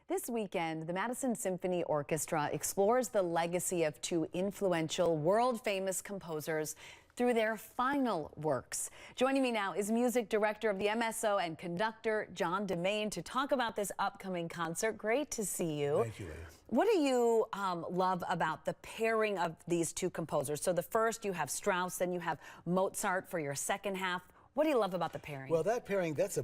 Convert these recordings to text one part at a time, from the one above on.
This weekend, the Madison Symphony Orchestra explores the legacy of two influential, world-famous composers through their final works. Joining me now is music director of the MSO and conductor John DeMain to talk about this upcoming concert. Great to see you. Thank you, Leah. What do you love about the pairing of these two composers? So the first, you have Strauss, then you have Mozart for your second half. What do you love about the pairing? Well, that pairing, that's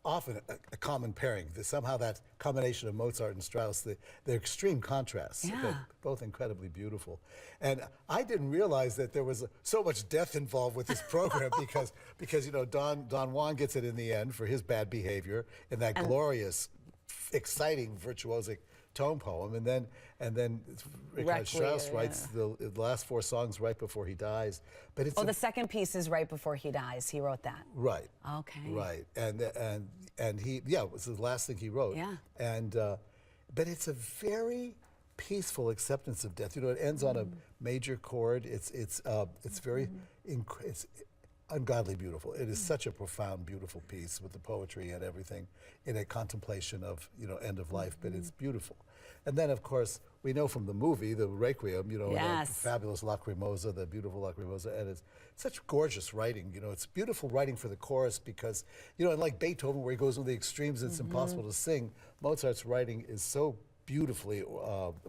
often a common pairing. Somehow that combination of Mozart and Strauss, they're extreme contrasts, but both incredibly beautiful. And I didn't realize that there was so much death involved with this program because you know, Don Juan gets it in the end for his bad behavior in that glorious, exciting, virtuosic tone poem, and then Richard Strauss writes the last four songs right before he dies. But it's the second piece is right before he dies. He wrote that. Right. Okay. Right. And he it was the last thing he wrote. Yeah. And but it's a very peaceful acceptance of death. You know, it ends on a major chord. It's very it's ungodly beautiful. It is such a profound, beautiful piece with the poetry and everything in a contemplation of, you know, end of life, but it's beautiful. And then, of course, we know from the movie, the Requiem, you know, the fabulous Lacrimosa, the beautiful Lacrimosa, and it's such gorgeous writing. You know, it's beautiful writing for the chorus because, you know, like Beethoven, where he goes to the extremes, it's impossible to sing. Mozart's writing is so beautifully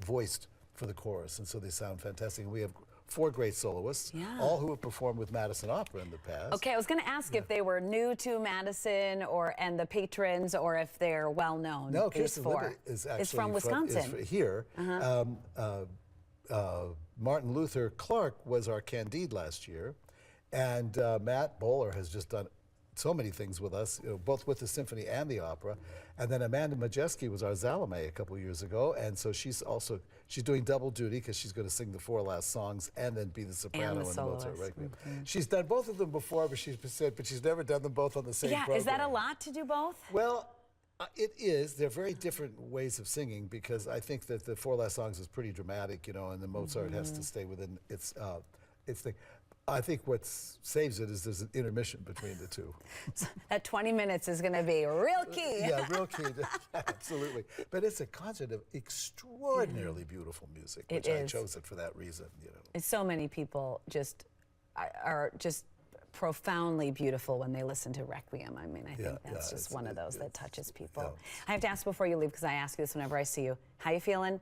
voiced for the chorus, and so they sound fantastic. And we have four great soloists, all who have performed with Madison Opera in the past. Okay, I was going to ask if they were new to Madison and the patrons, or if they're well known. No, Kirsten Libby is actually from Wisconsin. Is here. Martin Luther Clark was our Candide last year, and Matt Bowler has just done so many things with us, you know, both with the symphony and the opera. And then Amanda Majeski was our Salome a couple years ago, and so she's doing double duty because she's going to sing the four last songs and then be the soprano in the Mozart Requiem. She's done both of them before, but she's never done them both on the same program. Is that a lot to do both? Well, it is. They're very different ways of singing because I think that the four last songs is pretty dramatic, you know, and the Mozart has to stay within its thing. I think what saves it is there's an intermission between the two. So that 20 minutes is going to be real key. Yeah, real key. Absolutely. But it's a concert of extraordinarily beautiful music, which I chose it for that reason. You know, so many people are just profoundly beautiful when they listen to Requiem. I mean, I think that's just one of those that touches people. I have to ask before you leave, because I ask you this whenever I see you. How you feeling?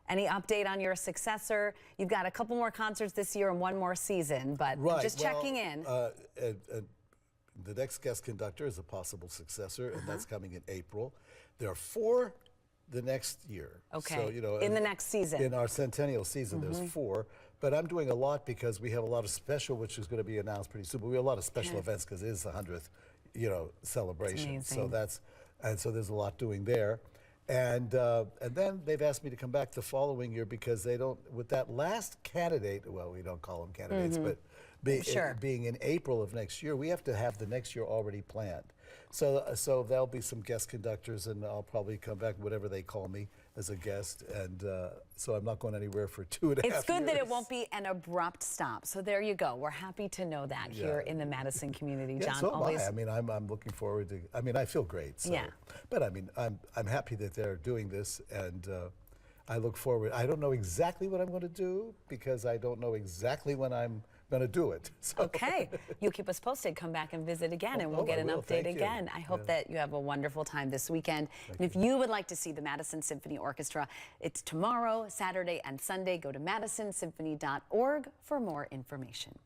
Any update on your successor? You've got a couple more concerts this year and one more season, but just checking in. The next guest conductor is a possible successor, and that's coming in April. There are four the next year. Okay, so, you know, in the next season. In our centennial season, there's four. But I'm doing a lot because we have a lot of special, which is going to be announced pretty soon. But we have a lot of special events because it is the 100th, you know, celebration. So so there's a lot doing there. And then they've asked me to come back the following year because they don't, with that last candidate, well, we don't call them candidates, but being in April of next year, we have to have the next year already planned. So there'll be some guest conductors, and I'll probably come back whatever they call me as a guest, and so I'm not going anywhere for 2.5 years. It's good that it won't be an abrupt stop. So there you go. We're happy to know that here in the Madison community, John. So I mean, I'm looking forward to. I mean, I feel great. So. But I mean, I'm happy that they're doing this, and I look forward. I don't know exactly what I'm going to do because I don't know exactly when I'm going to do it. So. Okay. You keep us posted. Come back and visit again, and we'll get an update again. I hope that you have a wonderful time this weekend. And if you would like to see the Madison Symphony Orchestra, it's tomorrow, Saturday, and Sunday. Go to madisonsymphony.org for more information.